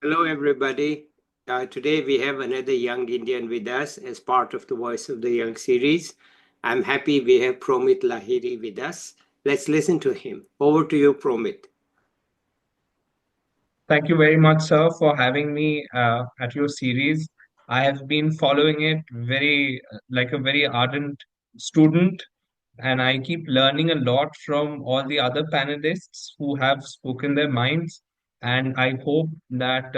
Hello, everybody. Today we have another young Indian with us as part of the Voice of the Young series. I'm happy we have Pramit Lahiri with us. Let's listen to him. Over to you, Promit. Thank you very much, sir, for having me at your series. I have been following it like a very ardent student, and I keep learning a lot from all the other panelists who have spoken their minds. And I hope that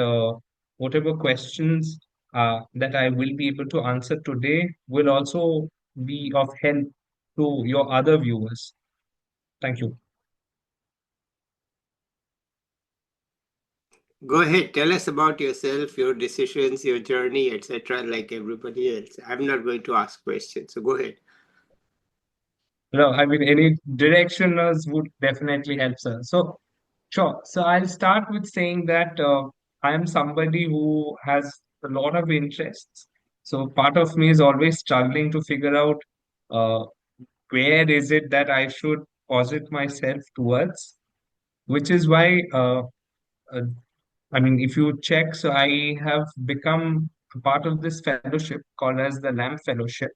whatever questions that I will be able to answer today will also be of help to your other viewers. Thank you. Go ahead, tell us about yourself, your decisions, your journey, etc., like everybody else. I'm not going to ask questions, so go ahead. No, I mean, any directioners would definitely help, sir. So, sure. So, I'll start with saying that I am somebody who has a lot of interests. So, part of me is always struggling to figure out uh, where is it that I should posit myself towards, which is why, uh, I mean, if you check, so I have become a part of this fellowship called as the LAMP Fellowship,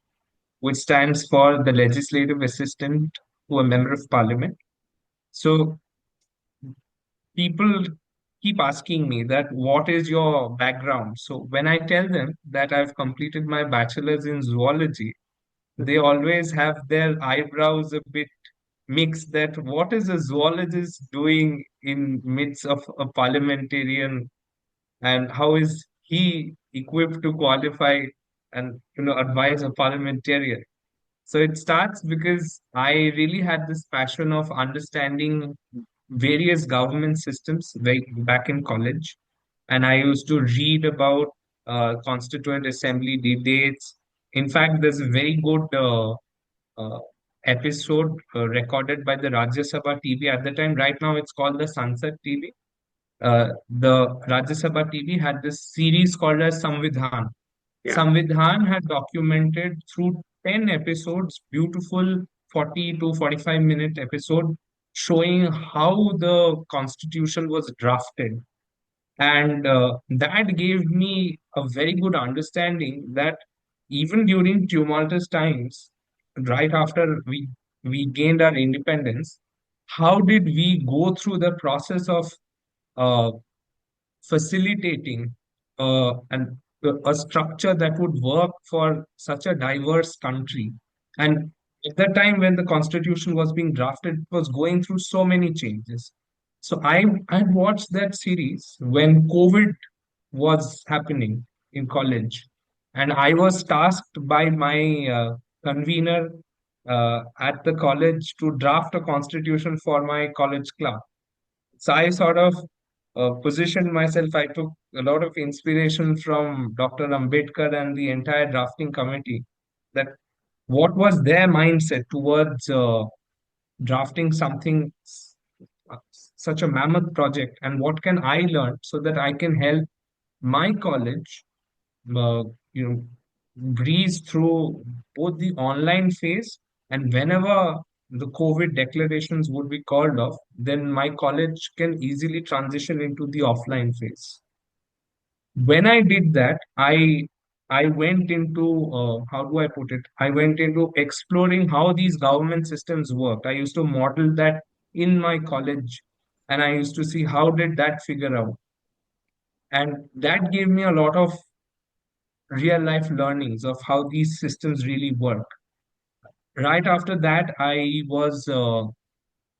which stands for the Legislative Assistant to a Member of Parliament. So people keep asking me that what is your background? So when I tell them that I've completed my bachelor's in zoology, they always have their eyebrows a bit mixed that what is a zoologist doing in midst of a parliamentarian, and how is he equipped to qualify and advise a parliamentarian? So it starts because I really had this passion of understanding various government systems way back in college. And I used to read about Constituent Assembly debates. In fact, there's a very good uh, episode recorded by the Rajya Sabha TV at the time. Right now, it's called the Sansad TV. The Rajya Sabha TV had this series called as Samvidhan. Yeah. Samvidhan had documented through 10 episodes, beautiful 40 to 45-minute episode showing how the constitution was drafted. And that gave me a very good understanding that even during tumultuous times, right after we gained our independence, how did we go through the process of uh, facilitating and a structure that would work for such a diverse country. And at the time when the constitution was being drafted, it was going through so many changes. So I watched that series when COVID was happening in college, and I was tasked by my convener at the college to draft a constitution for my college club. So I sort of positioned myself. I took a lot of inspiration from Dr. Ambedkar and the entire drafting committee. That what was their mindset towards drafting something such a mammoth project, and what can I learn so that I can help my college, uh, you know, breeze through both the online phase, and whenever the COVID declarations would be called off, then my college can easily transition into the offline phase. When I did that, I went into how do I put it? I went into exploring how these government systems worked. I used to model that in my college, and I used to see how did that figure out, and that gave me a lot of real life learnings of how these systems really work. Right after that, I was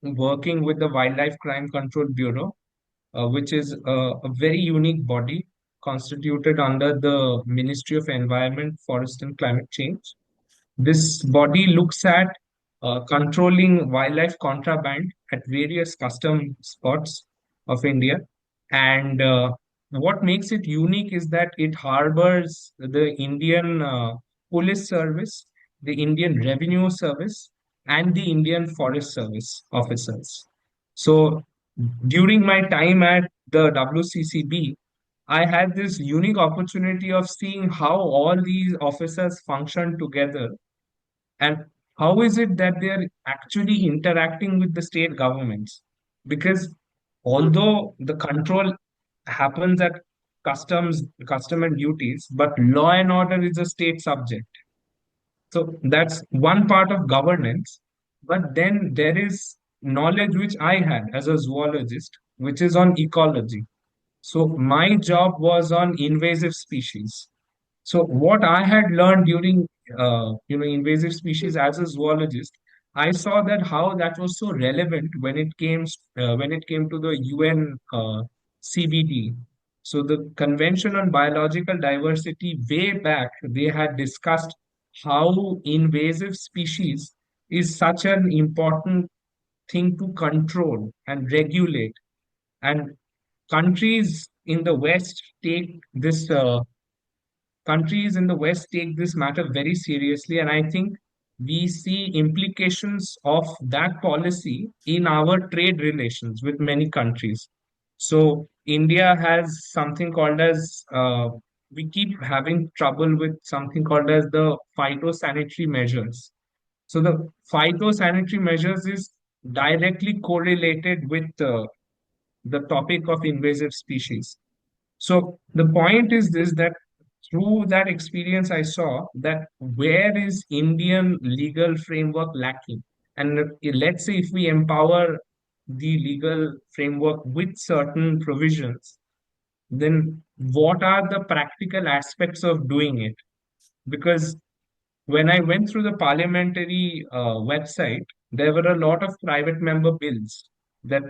working with the Wildlife Crime Control Bureau, which is a very unique body constituted under the Ministry of Environment, Forest and Climate Change. This body looks at controlling wildlife contraband at various custom spots of India. And what makes it unique is that it harbors the Indian Police Service, the Indian Revenue Service, and the Indian Forest Service officers. So during my time at the WCCB, I had this unique opportunity of seeing how all these officers function together, and how is it that they are actually interacting with the state governments? Because although the control happens at custom and duties, but law and order is a state subject. So that's one part of governance. But then there is knowledge which I had as a zoologist, which is on ecology. So my job was on invasive species. So what I had learned during invasive species as a zoologist, I saw that how that was so relevant when it came to the UN CBD. So the Convention on Biological Diversity, way back they had discussed how invasive species is such an important thing to control and regulate, and countries in the West take this countries in the West take this matter very seriously, and I think we see implications of that policy in our trade relations with many countries. So India has something called as we keep having trouble with something called as the phytosanitary measures. So the phytosanitary measures is directly correlated with the topic of invasive species. So the point is this, that through that experience, I saw that where is Indian legal framework lacking? And let's say if we empower the legal framework with certain provisions, then what are the practical aspects of doing it? Because when I went through the parliamentary website, there were a lot of private member bills that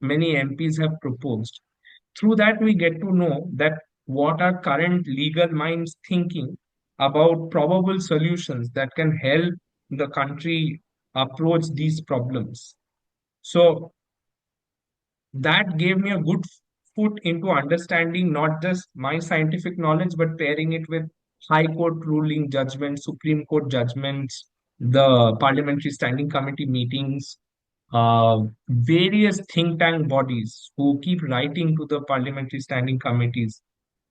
many MPs have proposed. Through that, we get to know that what are current legal minds thinking about probable solutions that can help the country approach these problems. So that gave me a good foot into understanding not just my scientific knowledge, but pairing it with high court ruling judgments, Supreme Court judgments, the parliamentary standing committee meetings, various think tank bodies who keep writing to the parliamentary standing committees,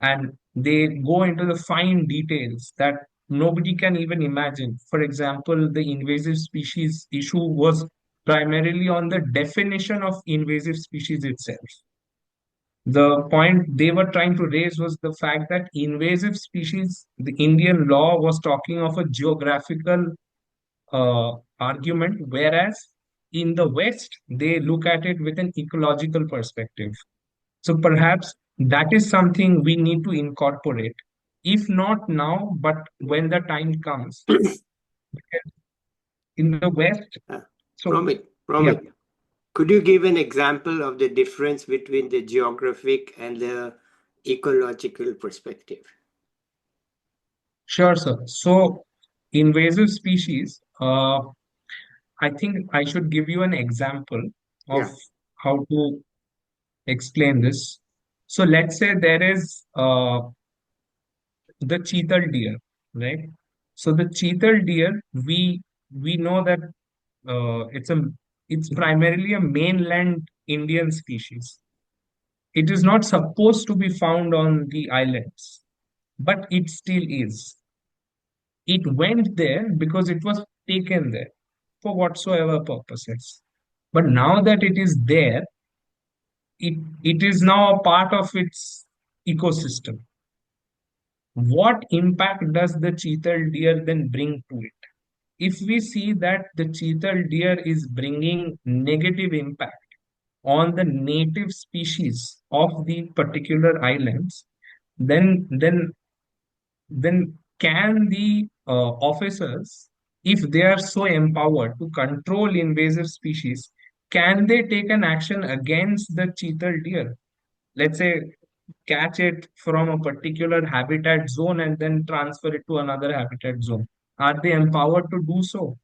and they go into the fine details that nobody can even imagine. For example, the invasive species issue was primarily on the definition of invasive species itself. The point they were trying to raise was the fact that invasive species, the Indian law was talking of a geographical argument, whereas in the West, they look at it with an ecological perspective. So perhaps that is something we need to incorporate, if not now, but when the time comes. In the West, Uh, so Promit, yeah, Promit, could you give an example of the difference between the geographic and the ecological perspective? sure, sir. So invasive species, I think I should give you an example of Yeah, how to explain this. So let's say there is the cheetal deer, right? So the cheetal deer, we know that it's primarily a mainland Indian species. It is not supposed to be found on the islands, but it still is. It went there because it was taken there for whatsoever purposes. But now that it is there, it is now a part of its ecosystem. What impact does the cheetal deer then bring to it? If we see that the cheetal deer is bringing negative impact on the native species of the particular islands, then can the officers, if they are so empowered to control invasive species, can they take an action against the cheetal deer? Let's say catch it from a particular habitat zone and then transfer it to another habitat zone. Are they empowered to do so?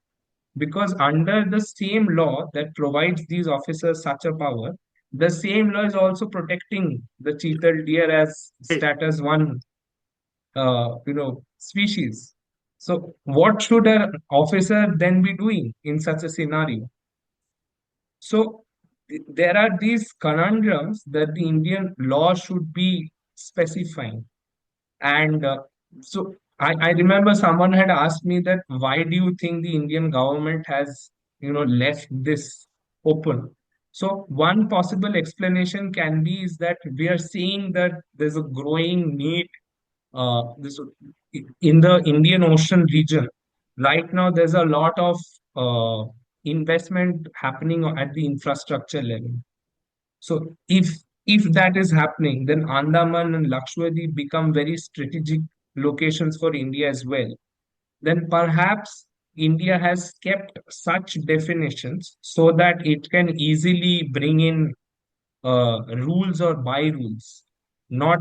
Because under the same law that provides these officers such a power, the same law is also protecting the cheetal deer as status one, species. So, what should an officer then be doing in such a scenario? So, there are these conundrums that the Indian law should be specifying. And so I remember someone had asked me that why do you think the Indian government has left this open? So one possible explanation can be is that we are seeing that there's a growing need this in the Indian Ocean region. Right now, there's a lot of investment happening at the infrastructure level. So if that is happening, then Andaman and Lakshadweep become very strategic locations for India as well. Then perhaps India has kept such definitions so that it can easily bring in rules or by rules, not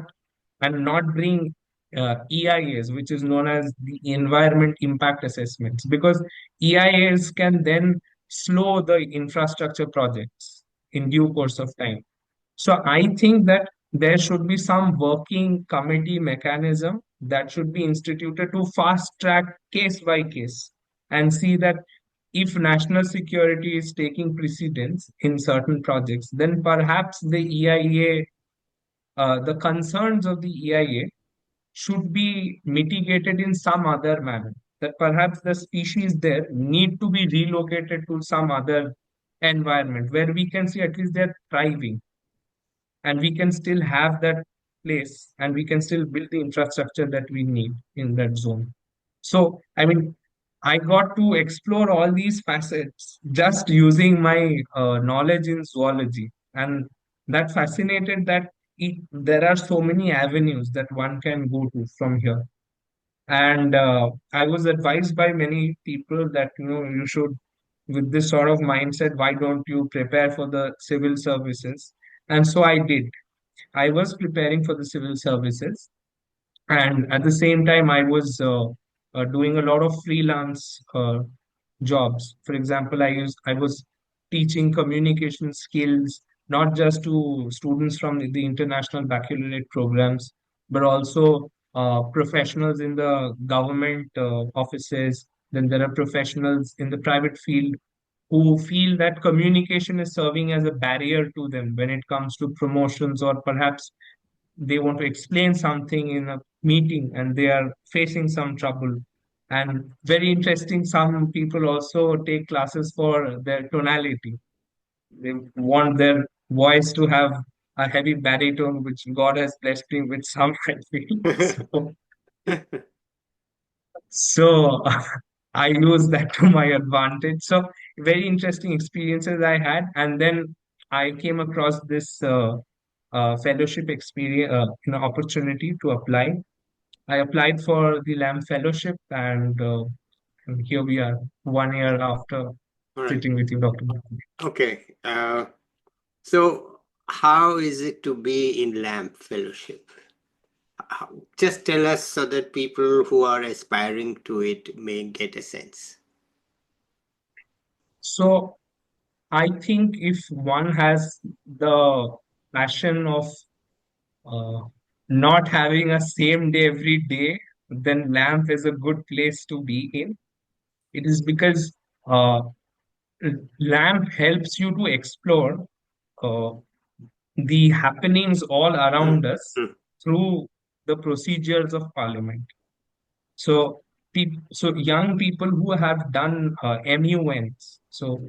and not bring EIAs, which is known as the environment impact assessments, because EIAs can then slow the infrastructure projects in due course of time. So I think that there should be some working committee mechanism that should be instituted to fast track case by case and see that if national security is taking precedence in certain projects, then perhaps the EIA, the concerns of the EIA should be mitigated in some other manner. That perhaps the species there need to be relocated to some other environment where we can see at least they're thriving and we can still have that place and we can still build the infrastructure that we need in that zone. So, I mean, I got to explore all these facets just using my knowledge in zoology, and that fascinated that there are so many avenues that one can go to from here. And I was advised by many people that you should, with this sort of mindset, why don't you prepare for the civil services? And so I did. I was preparing for the civil services, and at the same time, I was doing a lot of freelance jobs. For example, I was teaching communication skills not just to students from the international baccalaureate programs, but also professionals in the government offices. Then there are professionals in the private field who feel that communication is serving as a barrier to them when it comes to promotions, or perhaps they want to explain something in a meeting and they are facing some trouble. And very interesting, some people also take classes for their tonality. They want their voice to have a heavy baritone, which God has blessed me with some, I feel. So I use that to my advantage. So very interesting experiences I had. And then I came across this fellowship experience, opportunity to apply. I applied for the LAM fellowship, and here we are, 1 year after All right. sitting with you, Dr. Okay. So, how is it to be in LAMP fellowship? Just tell us so that people who are aspiring to it may get a sense. So I think if one has the passion of uh, not having a same day every day, then LAMP is a good place to be in. It is because uh, LAMP helps you to explore uh, the happenings all Mm, around us mm, through the procedures of parliament. So, so young people who have done MUNs. So,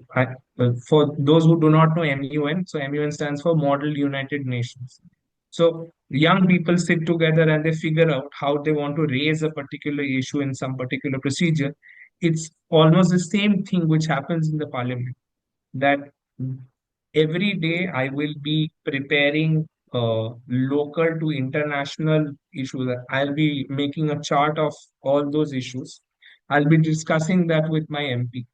for those who do not know MUN, so MUN stands for Model United Nations. So, young people sit together and they figure out how they want to raise a particular issue in some particular procedure. It's almost the same thing which happens in the parliament, that every day I will be preparing local to international issues. I'll be making a chart of all those issues. I'll be discussing that with my MP.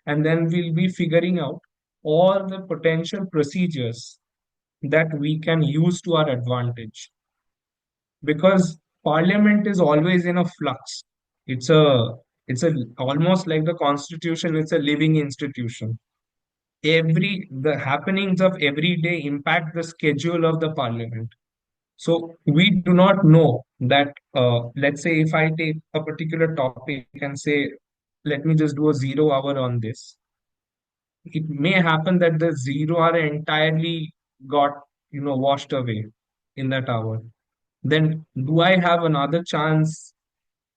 And then we'll be figuring out all the potential procedures that we can use to our advantage. Because parliament is always in a flux. It's a it's a almost like the constitution, it's a living institution. The happenings of every day impact the schedule of the parliament. So we do not know that, let's say if I take a particular topic and say, let me just do a 0 hour on this, it may happen that the 0 hour entirely got, washed away in that hour. Then do I have another chance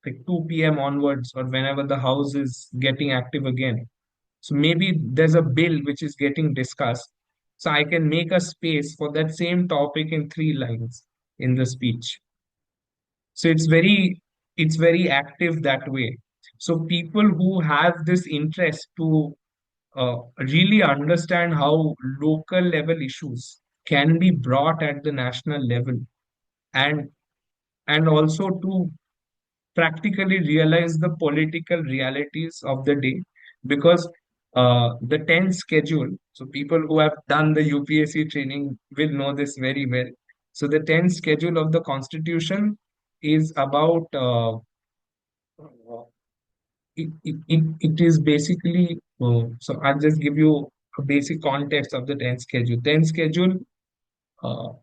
like 2 p.m. onwards, or whenever the house is getting active again? So maybe there's a bill which is getting discussed. So I can make a space for that same topic in 3 lines in the speech. So it's very active that way. So people who have this interest to really understand how local level issues can be brought at the national level, and also to practically realize the political realities of the day, because the 10th schedule, so people who have done the UPSC training will know this very well. So the 10th schedule of the constitution is about it is basically, so I'll just give you a basic context of the 10th schedule. 10th schedule uh,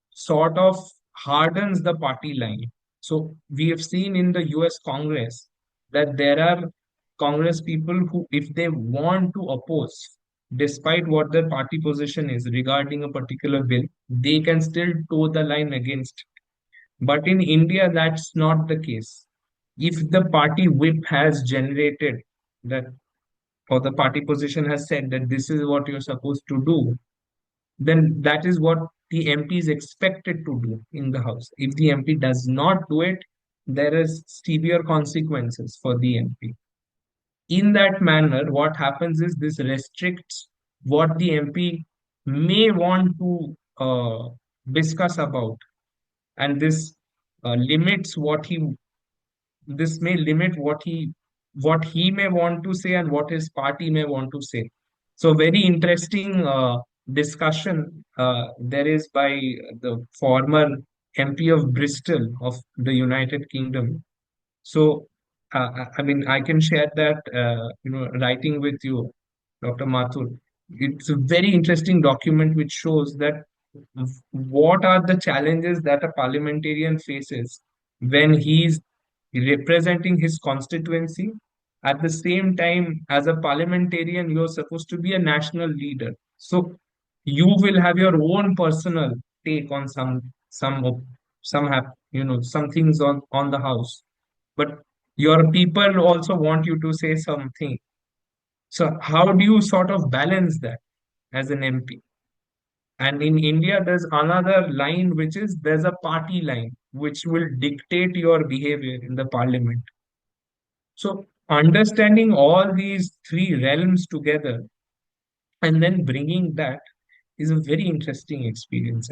sort of hardens the party line. So we have seen in the US Congress that there are Congress people who, if they want to oppose, despite what their party position is regarding a particular bill, they can still toe the line against it. But in India, that's not the case. If the party whip has generated that, or the party position has said that this is what you're supposed to do, then that is what the MP is expected to do in the House. If the MP does not do it, there is severe consequences for the MP. In that manner, what happens is this restricts what the MP may want to discuss about, and limits what he this may limit what he may want to say and what his party may want to say. So very interesting discussion there is by the former MP of Bristol of the United Kingdom. So I mean, I can share that writing with you, Dr. Mathur. It's a very interesting document which shows that what are the challenges that a parliamentarian faces when he's representing his constituency. At the same time, as a parliamentarian, you're supposed to be a national leader. So you will have your own personal take on some things on the house, but your people also want you to say something. So how do you sort of balance that as an MP? And in India, there's another line, which is there's a party line which will dictate your behavior in the parliament. So understanding all these three realms together and then bringing that is a very interesting experience.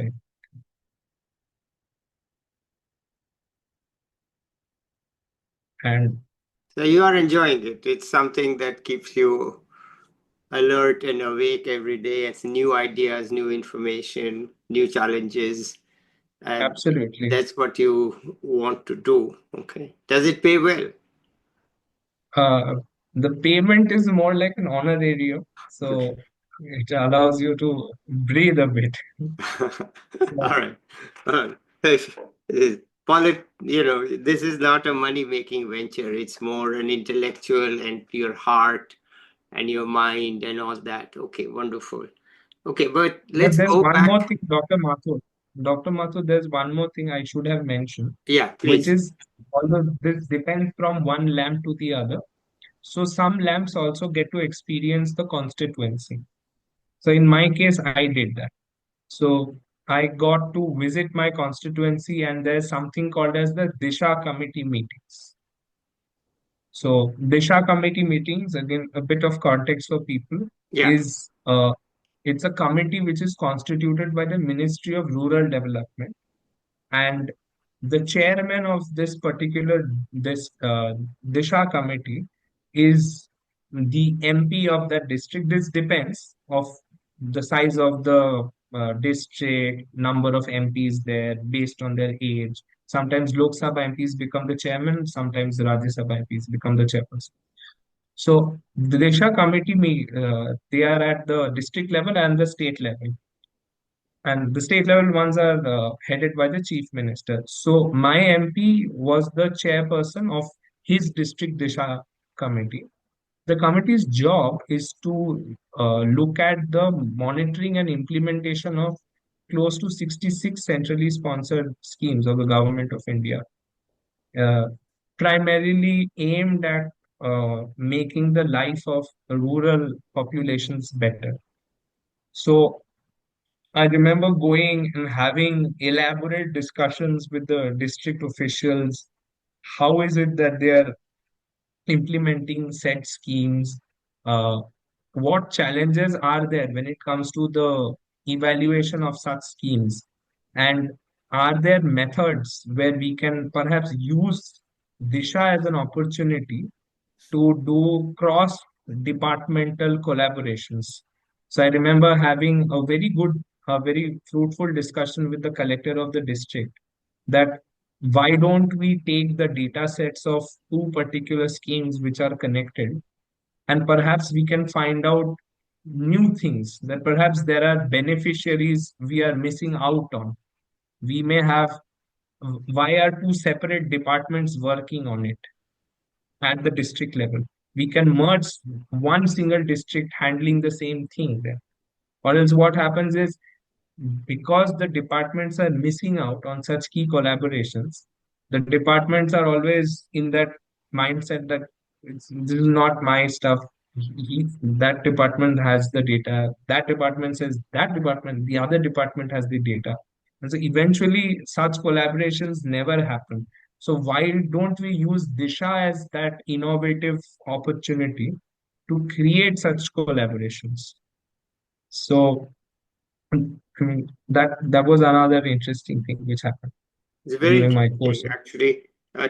And So you are enjoying it. It's something that keeps you alert and awake every day. It's new ideas, new information, new challenges, and absolutely, that's what you want to do. Okay. Does it pay well? uh, the payment is more like an honorarium, Okay. so it allows you to breathe a bit. All So right. Uh, this is not a money-making venture. It's more an intellectual and your heart and your mind and all that. Okay, wonderful. Okay, but but let's there's go one more back. thing, Dr. Mathur. Dr. Mathur, there's one more thing I should have mentioned, Yeah, which please. is, although this depends from one lamp to the other, so some lamps also get to experience the constituency. So in my case, I did that. So I got to visit my constituency, and there's something called as the Disha committee meetings. So Disha committee meetings, again, a bit of context for people, Yeah. is it's a committee which is constituted by the Ministry of Rural Development, and the chairman of this Disha committee is the MP of that district. This depends of the size of the district, number of MPs there based on their age. Sometimes Lok Sabha MPs become the chairman, sometimes Rajya Sabha MPs become the chairperson. So the Disha committee, they are at the district level and the state level, and the state level ones are headed by the chief minister. So my MP was the chairperson of his district Disha committee. The committee's job is to look at the monitoring and implementation of close to 66 centrally sponsored schemes of the government of India, uh, primarily aimed at making the life of rural populations better. So I remember going and having elaborate discussions with the district officials. How is it that they are implementing set schemes? Uh, what challenges are there when it comes to the evaluation of such schemes? And are there methods where we can perhaps use Disha as an opportunity to do cross departmental collaborations? So I remember having a very fruitful discussion with the collector of the district that why don't we take the data sets of two particular schemes which are connected, and perhaps we can find out new things, that perhaps there are beneficiaries we are missing out on. We may have, why are two separate departments working on it at the district level? We can merge one single district handling the same thing there. Or else what happens is, because the departments are missing out on such key collaborations, the departments are always in that mindset that this is not my stuff. That department has the data. That department says that department, the other department has the data. And so eventually, such collaborations never happen. So why don't we use Disha as that innovative opportunity to create such collaborations? So that was another interesting thing which happened It's very during my interesting, course. actually.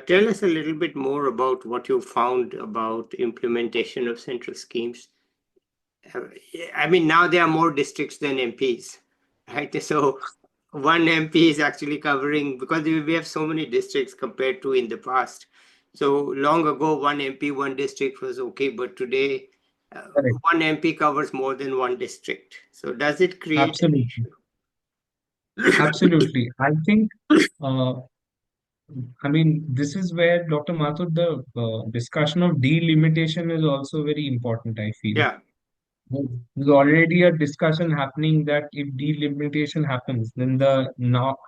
Tell us a little bit more about what you found about implementation of central schemes. Uh, I mean, now there are more districts than MPs, right? So one MP is actually covering, because we have so many districts compared to in the past. So long ago, one MP, one district was okay, but today, Correct. one MP covers more than one district. So does it create an Absolutely. issue? Absolutely. I think, uh, I mean, this is where Dr. Mathur, the discussion of delimitation is also very important, I feel. Yeah, There's already a discussion happening that if delimitation happens, then the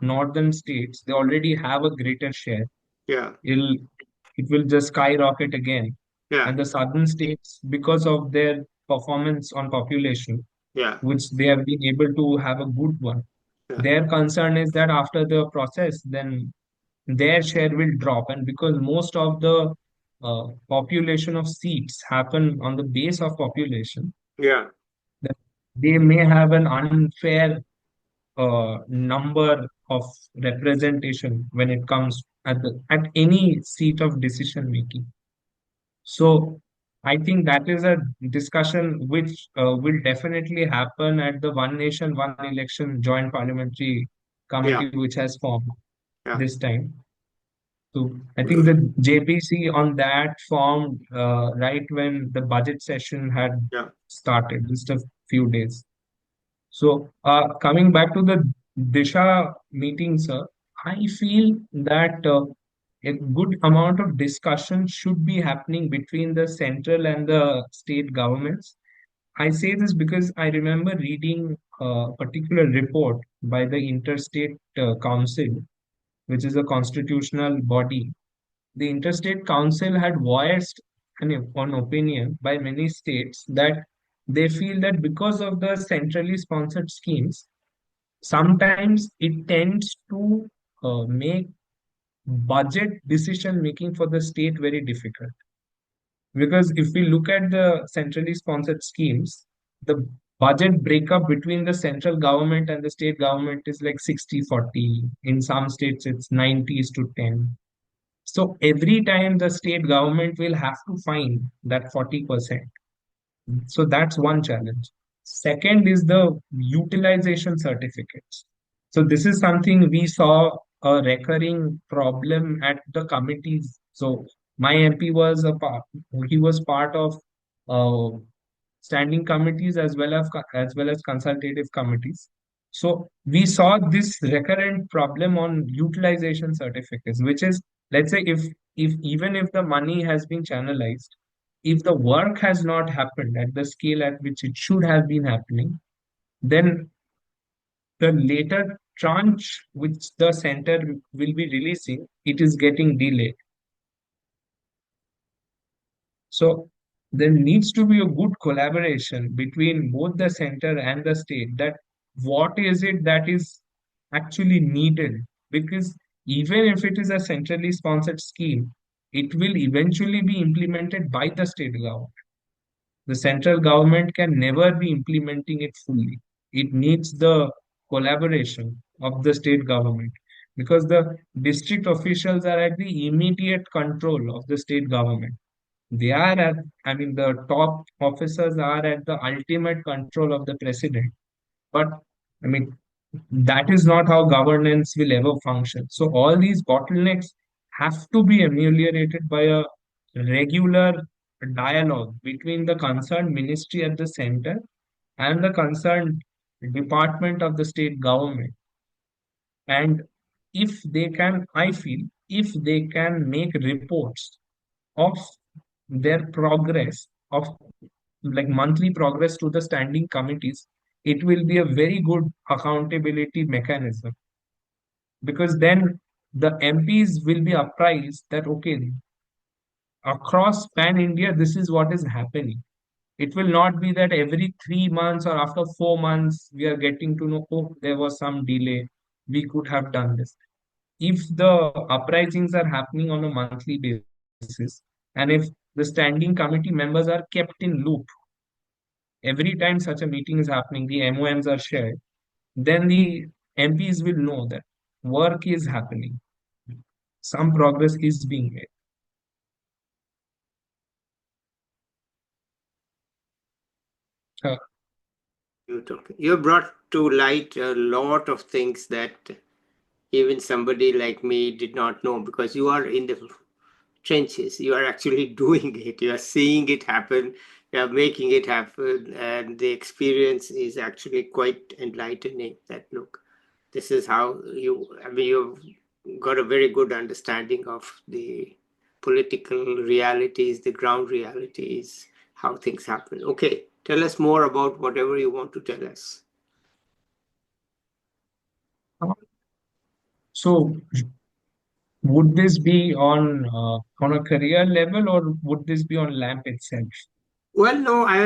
northern states, they already have a greater share. yeah, It'll, it will just skyrocket again. yeah, And the southern states, because of their performance on population, yeah, which they have been able to have a good one. yeah, Their concern is that after the process, then their share will drop. And because most of the population of seats happen on the base of population, yeah, that they may have an unfair number of representation when it comes at any seat of decision making. So I think that is a discussion which will definitely happen at the One Nation, One Election Joint Parliamentary yeah, Committee, which has formed yeah, this time. So I think the JPC on that formed right when the budget session had yeah, started, just a few days. So coming back to the Disha meeting, sir, I feel that a good amount of discussion should be happening between the central and the state governments. I say this because I remember reading a particular report by the Interstate Council, which is a constitutional body. The Interstate Council had voiced an opinion by many states that they feel that because of the centrally sponsored schemes, sometimes it tends to make budget decision making for the state very difficult. Because if we look at the centrally sponsored schemes, the budget breakup between the central government and the state government is like 60-40. In some states, it's 90s to 10. So every time the state government will have to find that 40%. So that's one challenge. Second is the utilization certificates. So this is something we saw a recurring problem at the committees. So my MP was he was part of uh, standing committees as well as consultative committees. So we saw this recurrent problem on utilization certificates, which is, let's say, if even if the money has been channelized, if the work has not happened at the scale at which it should have been happening, then the later tranche which the center will be releasing, it is getting delayed. So there needs to be a good collaboration between both the center and the state, that what is it that is actually needed, because even if it is a centrally sponsored scheme, it will eventually be implemented by the state government. The central government can never be implementing it fully. It needs the collaboration of the state government, because the district officials are at the immediate control of the state government. They are at, I mean, the top officers are at the ultimate control of the president. But, I mean, that is not how governance will ever function. So, all these bottlenecks have to be ameliorated by a regular dialogue between the concerned ministry at the center and the concerned department of the state government. And if they can, I feel, if they can make reports of their progress, of like monthly progress to the standing committees, it will be a very good accountability mechanism, because then the MPs will be apprised that okay, across pan India, this is what is happening. It will not be that every 3 months or after 4 months we are getting to know, oh, there was some delay. We could have done this. If the uprisings are happening on a monthly basis, and if the standing committee members are kept in loop every time such a meeting is happening, the MOMs are shared, then the MPs will know that work is happening, some progress is being made. Uh, You brought to light a lot of things that even somebody like me did not know, because you are in the trenches. You are actually doing it. You are seeing it happen. You are making it happen. And the experience is actually quite enlightening that, look, this is how I mean, you've got a very good understanding of the political realities, the ground realities, how things happen. Okay, tell us more about whatever you want to tell us. so, would this be on a career level, or would this be on LAMP itself? Well, no, I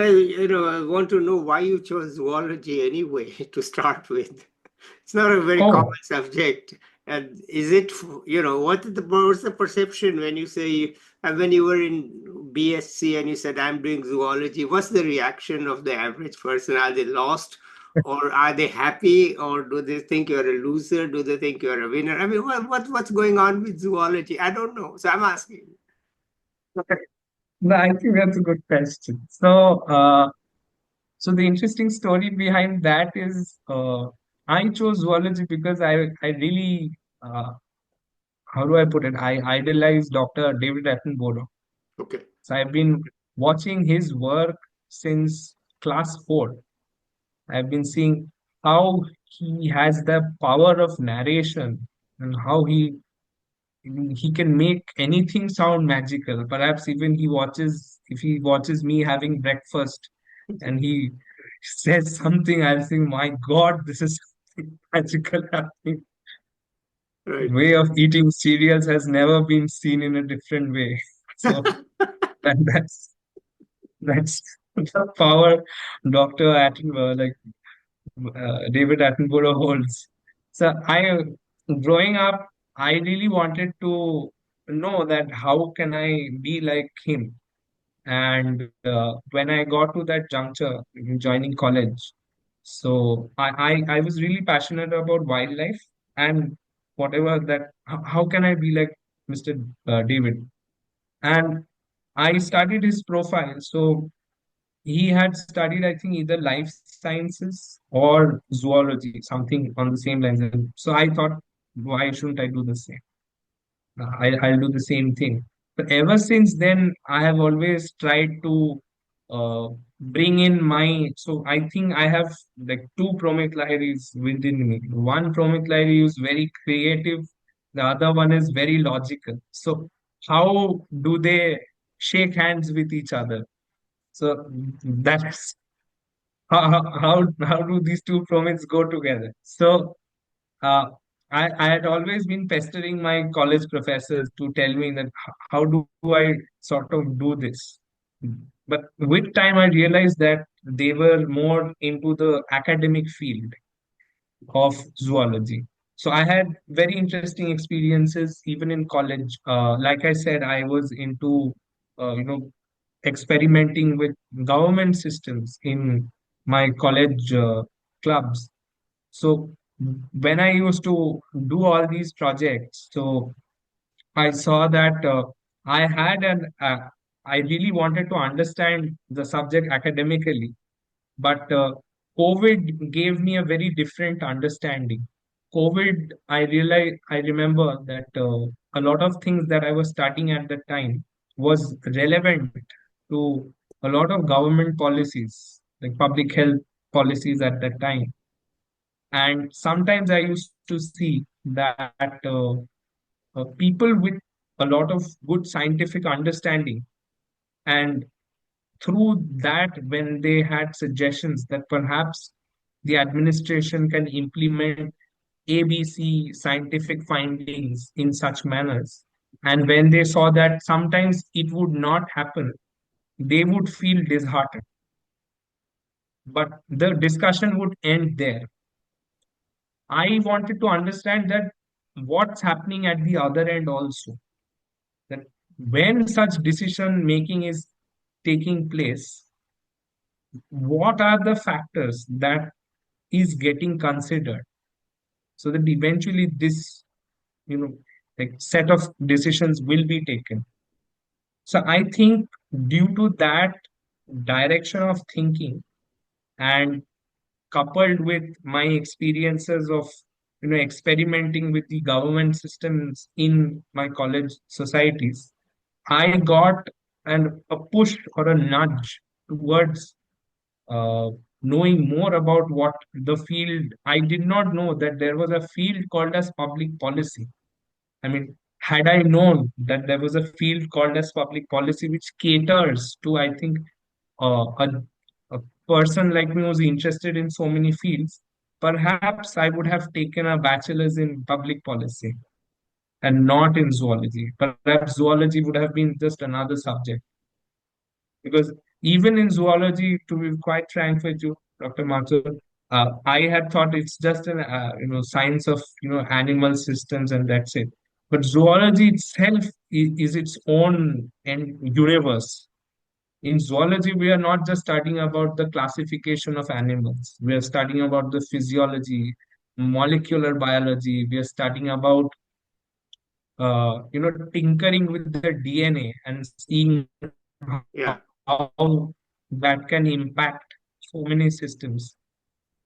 want to know why you chose zoology anyway to start with. It's not a very Oh, common subject. And is it, what's the perception when you say, and when you were in B.Sc and you said, I'm doing zoology, what's the reaction of the average person? Are they lost, or are they happy, or do they think you're a loser? Do they think you're a winner? I mean, what's going on with zoology? I don't know. So I'm asking. okay. No, I think that's a good question. So the interesting story behind that is, I chose zoology because I really, how do I put it? I idolize Dr. David Attenborough. Okay. So I've been watching his work since class 4. I've been seeing how he has the power of narration, and how he can make anything sound magical. Perhaps even if he watches me having breakfast and he says something, I'll think, my God, this is something magical happening. Right. Way of eating cereals has never been seen in a different way. So that, that's the power Dr. Attenborough, David Attenborough holds. So growing up, I really wanted to know that how can I be like him. And when I got to that juncture, joining college, so I was really passionate about wildlife and whatever that. How can I be like Mr. David? And I studied his profile. So he had studied, I think, either life sciences or zoology, something on the same lines. And so I thought, why shouldn't I do the same? I'll do the same thing. But ever since then, I have always tried to uh, bring in my. So I think I have like two Pramit Lahiris within me. One Pramit Lahiri is very creative, the other one is very logical. So how do they shake hands with each other? So that's how do these two Pramits go together? So uh, I had always been pestering my college professors to tell me that how do I sort of do this? But with time, I realized that they were more into the academic field of zoology. So I had very interesting experiences even in college. Like I said, I was into experimenting with government systems in my college clubs. So when I used to do all these projects, so I saw that I had an I really wanted to understand the subject academically, but COVID gave me a very different understanding. COVID, I remember that a lot of things that I was studying at that time was relevant to a lot of government policies, like public health policies at that time. And sometimes I used to see that people with a lot of good scientific understanding, and through that, when they had suggestions that perhaps the administration can implement ABC scientific findings in such manners, and when they saw that sometimes it would not happen, they would feel disheartened. But the discussion would end there. I wanted to understand that what's happening at the other end also. That when such decision making is taking place, what are the factors that is getting considered so that eventually this you know like set of decisions will be taken. So I think due to that direction of thinking, and coupled with my experiences of experimenting with the government systems in my college societies, I got a push or a nudge towards uh, knowing more about what the field. I did not know that there was a field called as public policy. I mean, had I known that there was a field called as public policy which caters to, I think, a person like me who's interested in so many fields, perhaps I would have taken a bachelor's in public policy and not in zoology. Perhaps zoology would have been just another subject. Because even in zoology, to be quite frank with you, Dr. Mathur, I had thought it's just an science of animal systems and that's it. But zoology itself is its own and universe. In zoology, we are not just studying about the classification of animals. We are studying about the physiology, molecular biology. We are studying about tinkering with the DNA and seeing Yeah, how that can impact so many systems.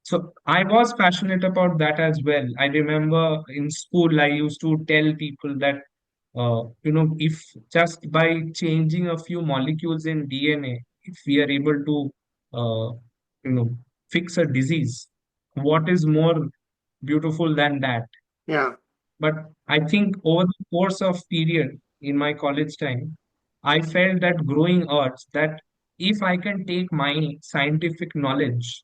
So I was passionate about that as well. I remember in school, I used to tell people that, if just by changing a few molecules in DNA, if we are able to, you know, fix a disease, what is more beautiful than that? yeah, But I think over the course of period in my college time, I felt that growing urge that if I can take my scientific knowledge,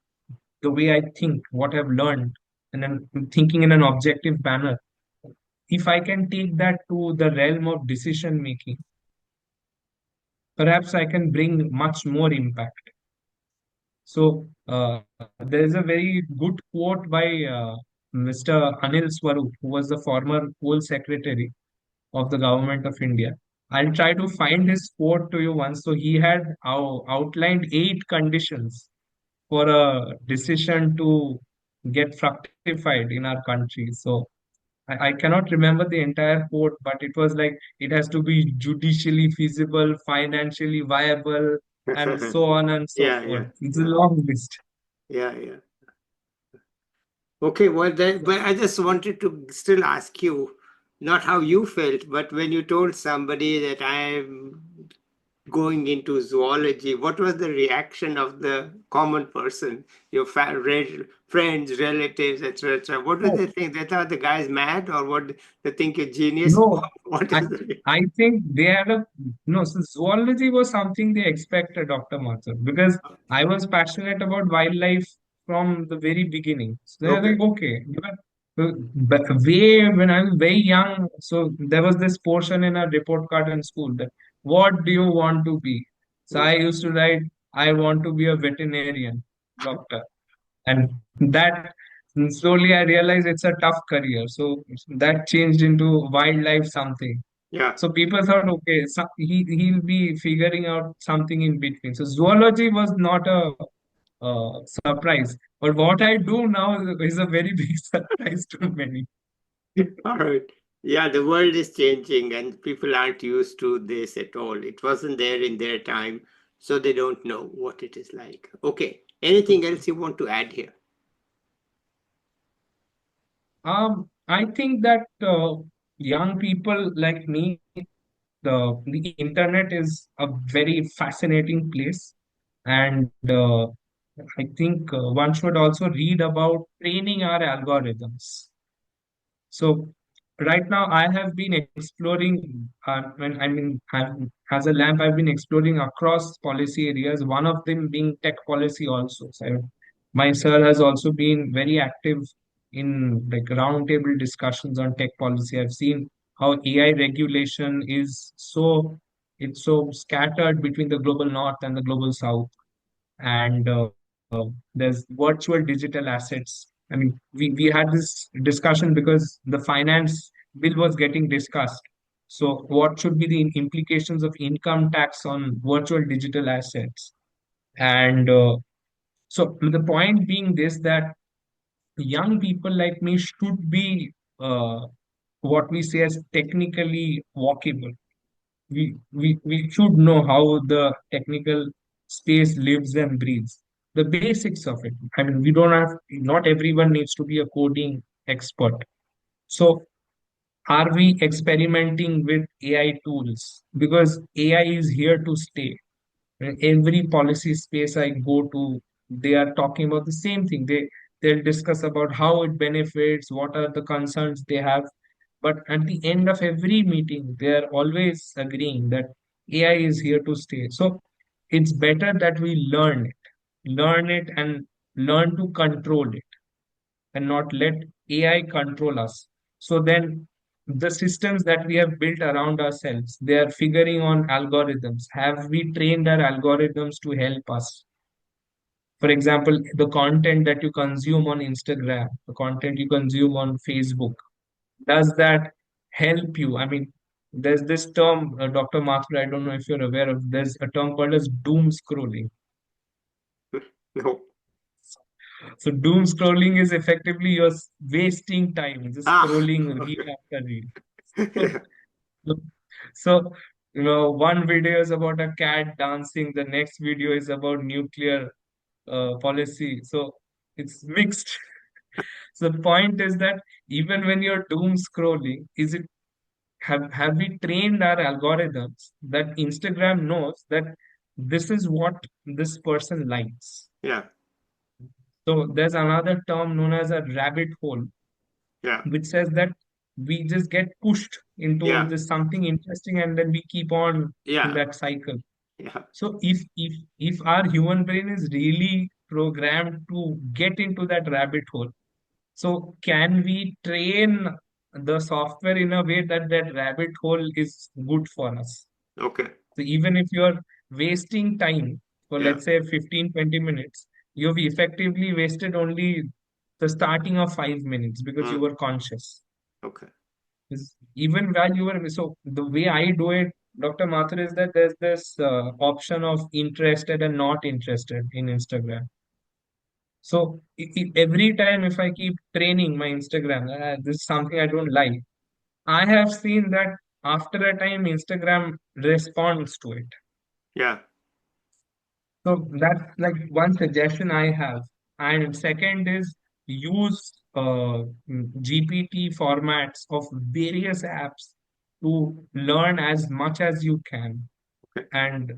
the way I think, what I've learned, and then thinking in an objective manner, if I can take that to the realm of decision making, perhaps I can bring much more impact. So there is a very good quote by Mr. Anil Swarup, who was the former Coal Secretary of the government of India. I'll try to find his quote to you once. So he had outlined 8 conditions for a decision to get fructified in our country. So I cannot remember the entire quote, but it was like it has to be judicially feasible, financially viable, and so on and so yeah, forth. yeah, It's a yeah, long list. yeah, yeah. Okay, well, then, but I just wanted to still ask you, not how you felt, but when you told somebody that I'm going into zoology, what was the reaction of the common person, your friends, relatives, etc.? What do Oh, they think? They thought the guy's mad, or what? They think you're genius? no, What I is the? I think they had a no. So zoology was something they expected, Dr. Mathur, because I was passionate about wildlife from the very beginning. So they're Okay. like, okay, but way when I was very young, so there was this portion in our report card in school that what do you want to be? So I used to write, I want to be a veterinarian doctor. And that slowly I realized it's a tough career. So that changed into wildlife something. Yeah. So people thought, okay, so he'll be figuring out something in between. So zoology was not a surprise, but what I do now is a very big surprise to many. All right. Yeah, the world is changing and people aren't used to this at all. It wasn't there in their time, so they don't know what it is like. Okay. Anything else you want to add here? I think that young people like me, the internet is a very fascinating place, and I think one should also read about training our algorithms. So right now, I have been exploring. When I mean, as a lamp, I've been exploring across policy areas. One of them being tech policy also. So my sir has also been very active in like roundtable discussions on tech policy. I've seen how AI regulation is it's so scattered between the global north and the global south, and there's virtual digital assets. I mean, we had this discussion because the finance bill was getting discussed. So, what should be the implications of income tax on virtual digital assets? And so, the point being this that young people like me should be what we say as technically walkable. We should know how the technical space lives and breathes. The basics of it. I mean, we don't have, not everyone needs to be a coding expert. So, are we experimenting with AI tools? Because AI is here to stay. In every policy space I go to, they are talking about the same thing. They'll discuss about how it benefits, what are the concerns they have. But at the end of every meeting, they are always agreeing that AI is here to stay. So it's better that we learn it and learn to control it and not let AI control us. So then the systems that we have built around ourselves, they are figuring on algorithms. Have we trained our algorithms to help us? For example, the content that you consume on Instagram, the content you consume on Facebook, does that help you? I mean, there's this term, Dr. Mathur, I don't know if you're aware of, there's a term called as doom scrolling. No. So doom scrolling is effectively you're wasting time, just Ah, scrolling reel okay. after reel. So, so, one video is about a cat dancing, the next video is about nuclear policy. So it's mixed. So the point is that even when you're doom scrolling, is it have we trained our algorithms that Instagram knows that this is what this person likes? Yeah, So there's another term known as a rabbit hole, yeah, which says that we just get pushed into yeah, this something interesting and then we keep on in yeah, that cycle. yeah. So if our human brain is really programmed to get into that rabbit hole, so can we train the software in a way that that rabbit hole is good for us? Okay. So even if you're wasting time for Yeah. let's say 15, 20 minutes, you've effectively wasted only the starting of 5 minutes because you Mm, were conscious. okay. Even while you were, so the way I do it, Dr. Mathur, is that there's this option of interested and not interested in Instagram. So every time if I keep training my Instagram, this is something I don't like. I have seen that after a time, Instagram responds to it. Yeah, So that's like one suggestion I have. And second is use GPT formats of various apps to learn as much as you can. okay. And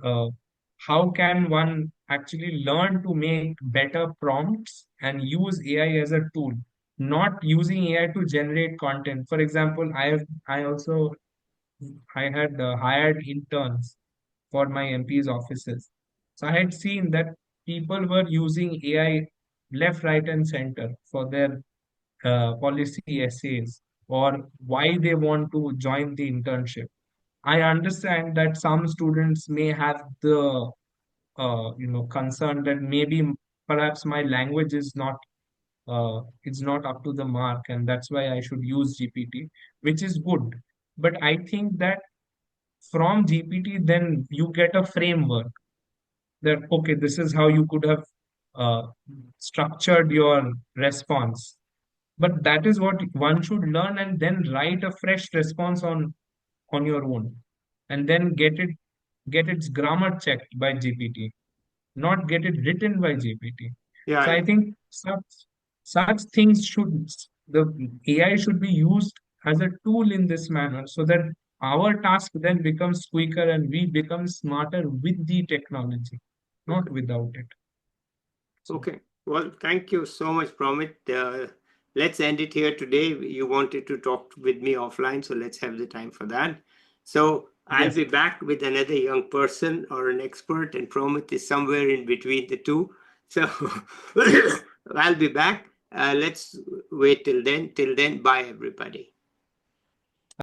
how can one actually learn to make better prompts and use AI as a tool, not using AI to generate content. For example, I had hired interns for my MP's offices. So I had seen that people were using AI left, right, and center for their policy essays or why they want to join the internship. I understand that some students may have the concerned that maybe perhaps my language is not it's not up to the mark, and that's why I should use GPT, which is good. But I think that from GPT, then you get a framework that, okay, this is how you could have uh, structured your response. But that is what one should learn, and then write a fresh response on your own, and then get its grammar checked by GPT, not get it written by GPT. So Yeah. I think such things should, the AI should be used as a tool in this manner, so that our task then becomes quicker and we become smarter with the technology, not Okay. without it. So Okay. Well, thank you so much, Pramit. Let's end it here today. You wanted to talk with me offline, so let's have the time for that. So I'll yes, be back with another young person or an expert, and Pramit is somewhere in between the two. So I'll be back. Let's wait till then. Till then, bye, everybody.